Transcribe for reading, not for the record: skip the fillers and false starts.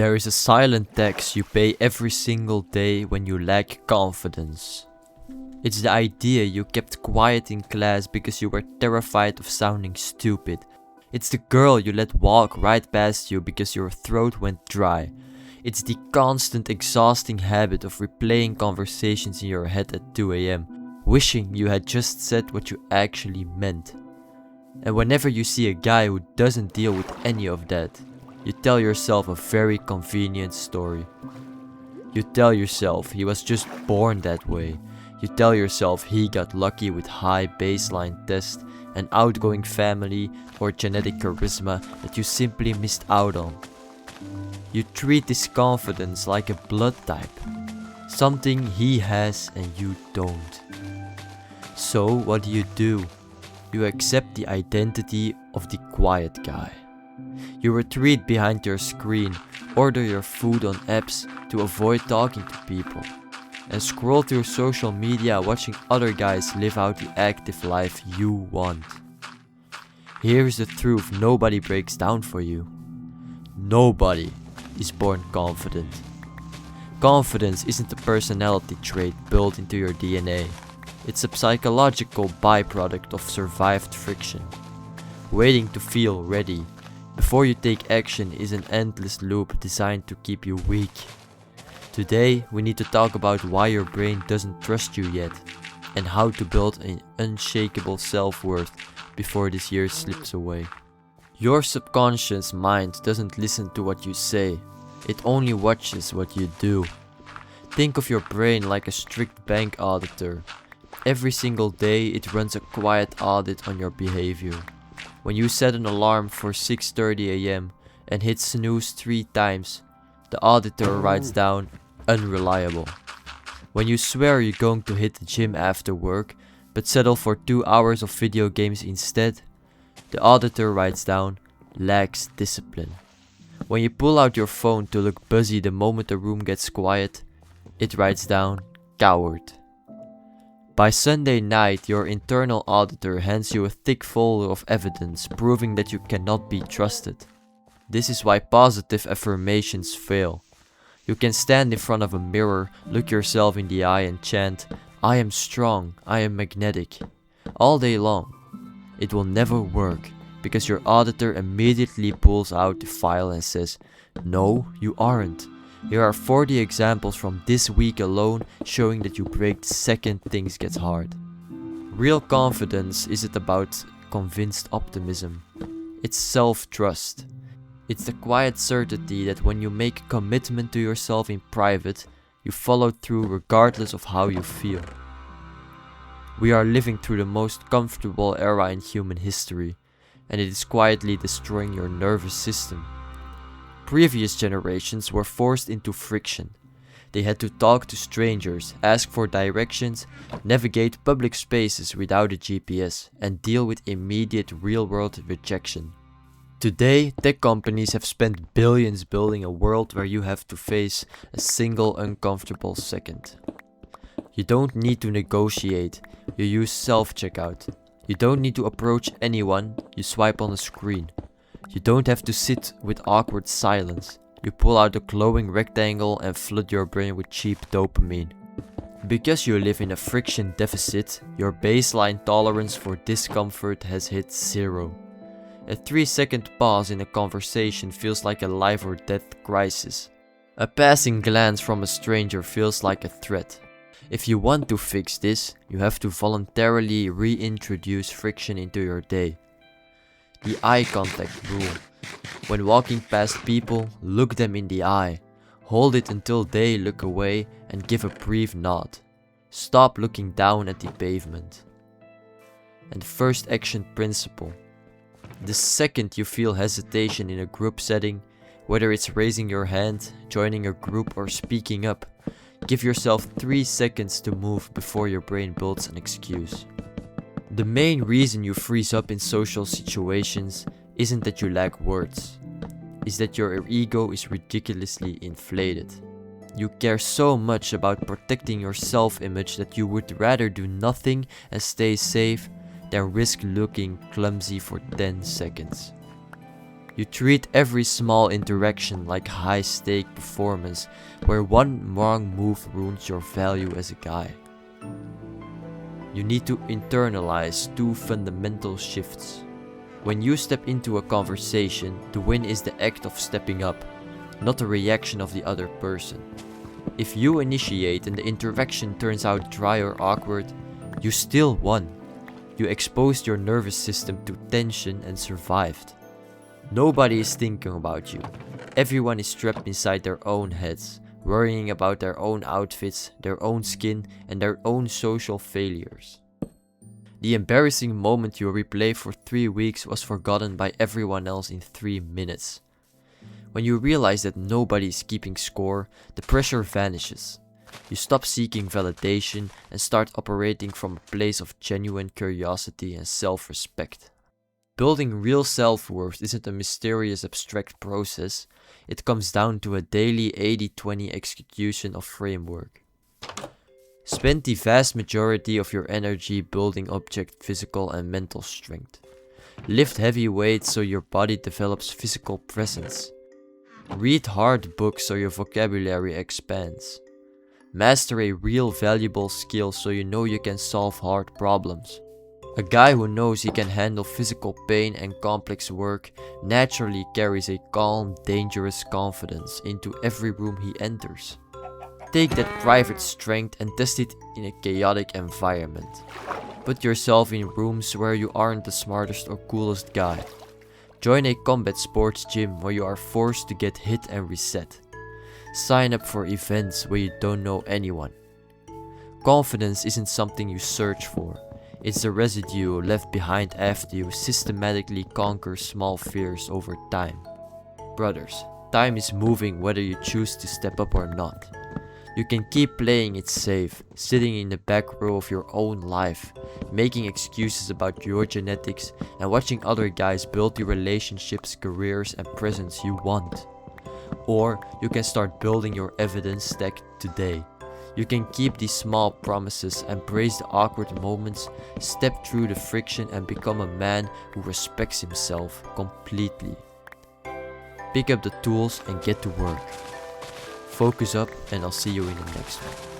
There is a silent tax you pay every single day when you lack confidence. It's the idea you kept quiet in class because you were terrified of sounding stupid. It's the girl you let walk right past you because your throat went dry. It's the constant exhausting habit of replaying conversations in your head at 2 AM, wishing you had just said what you actually meant. And whenever you see a guy who doesn't deal with any of that, you tell yourself a very convenient story. You tell yourself he was just born that way. You tell yourself he got lucky with high baseline test, an outgoing family, or genetic charisma that you simply missed out on. You treat this confidence like a blood type, something he has and you don't. So what do? You accept the identity of the quiet guy. You retreat behind your screen, order your food on apps to avoid talking to people, and scroll through social media watching other guys live out the active life you want. Here's the truth nobody breaks down for you. Nobody is born confident. Confidence isn't a personality trait built into your DNA. It's a psychological byproduct of survived friction. Waiting to feel ready before you take action is an endless loop designed to keep you weak. Today, we need to talk about why your brain doesn't trust you yet, and how to build an unshakable self-worth before this year slips away. Your subconscious mind doesn't listen to what you say, it only watches what you do. Think of your brain like a strict bank auditor. Every single day it runs a quiet audit on your behavior. When you set an alarm for 6:30 AM and hit snooze 3 times, the auditor writes down unreliable. When you swear you're going to hit the gym after work but settle for 2 hours of video games instead, the auditor writes down lacks discipline. When you pull out your phone to look busy the moment the room gets quiet, it writes down coward. By Sunday night, your internal auditor hands you a thick folder of evidence proving that you cannot be trusted. This is why positive affirmations fail. You can stand in front of a mirror, look yourself in the eye and chant, "I am strong, I am magnetic," all day long. It will never work because your auditor immediately pulls out the file and says, "No, you aren't. Here are 40 examples from this week alone showing that you break the second things get hard." Real confidence isn't about convinced optimism. It's self-trust. It's the quiet certainty that when you make a commitment to yourself in private, you follow through regardless of how you feel. We are living through the most comfortable era in human history, and it is quietly destroying your nervous system. Previous generations were forced into friction. They had to talk to strangers, ask for directions, navigate public spaces without a GPS, and deal with immediate real-world rejection. Today, tech companies have spent billions building a world where you have to face a single uncomfortable second. You don't need to negotiate, you use self-checkout. You don't need to approach anyone, you swipe on a screen. You don't have to sit with awkward silence. You pull out a glowing rectangle and flood your brain with cheap dopamine. Because you live in a friction deficit, your baseline tolerance for discomfort has hit 0. A 3-second pause in a conversation feels like a life or death crisis. A passing glance from a stranger feels like a threat. If you want to fix this, you have to voluntarily reintroduce friction into your day. The eye contact rule. When walking past people, look them in the eye. Hold it until they look away and give a brief nod. Stop looking down at the pavement. And first action principle. The second you feel hesitation in a group setting, whether it's raising your hand, joining a group or speaking up, give yourself 3 seconds to move before your brain builds an excuse. The main reason you freeze up in social situations isn't that you lack words, it's that your ego is ridiculously inflated. You care so much about protecting your self-image that you would rather do nothing and stay safe than risk looking clumsy for 10 seconds. You treat every small interaction like high-stake performance where one wrong move ruins your value as a guy. You need to internalize two fundamental shifts. When you step into a conversation, the win is the act of stepping up, not the reaction of the other person. If you initiate and the interaction turns out dry or awkward, you still won. You exposed your nervous system to tension and survived. Nobody is thinking about you. Everyone is trapped inside their own heads, worrying about their own outfits, their own skin, and their own social failures. The embarrassing moment you replay for 3 weeks was forgotten by everyone else in 3 minutes. When you realize that nobody is keeping score, the pressure vanishes. You stop seeking validation and start operating from a place of genuine curiosity and self-respect. Building real self-worth isn't a mysterious abstract process, it comes down to a daily 80-20 execution of framework. Spend the vast majority of your energy building object physical and mental strength. Lift heavy weights so your body develops physical presence. Read hard books so your vocabulary expands. Master a real valuable skill so you know you can solve hard problems. A guy who knows he can handle physical pain and complex work naturally carries a calm, dangerous confidence into every room he enters. Take that private strength and test it in a chaotic environment. Put yourself in rooms where you aren't the smartest or coolest guy. Join a combat sports gym where you are forced to get hit and reset. Sign up for events where you don't know anyone. Confidence isn't something you search for. It's the residue left behind after you systematically conquer small fears over time. Brothers, time is moving whether you choose to step up or not. You can keep playing it safe, sitting in the back row of your own life, making excuses about your genetics and watching other guys build the relationships, careers and presence you want. Or you can start building your evidence stack today. You can keep these small promises, embrace the awkward moments, step through the friction and become a man who respects himself completely. Pick up the tools and get to work. Focus up and I'll see you in the next one.